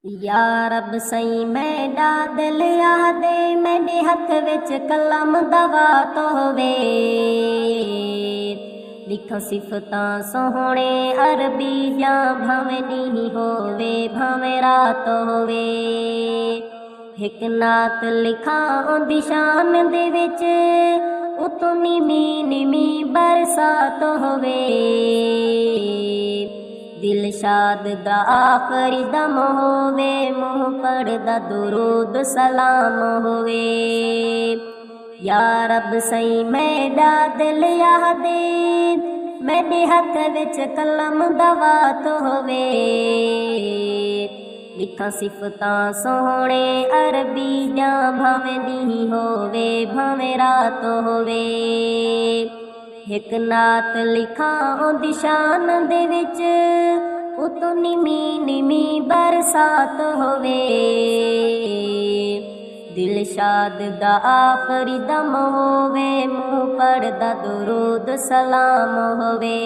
या रब सही मैडा दिल आदे मेरे हथ विच कलम दवा तो होवे। लिखो सिफतां सोहणे अरबी या भावें नी होवे भावें रात होवे। हिक नात लिखा उंदी शान दे विच उतों नीमी बरसात होवे। दिलशाद दा आखरी दम होवे मुँह पढ़दा दुरूद सलाम होवे। या रब सही मैडा दिल आदे मेरे हथ विच कलम दवा तो होवे। लिखा सिफतां सोहणे अरबी जा भावें दी होवे भावें रात होवे। हिक नात लिखा उंदी शान दे विच उतों नीमी बरसात होवे। दिलशाद दा आखरी दम होवे मुँह पढ़दा दुरूद सलाम होवे।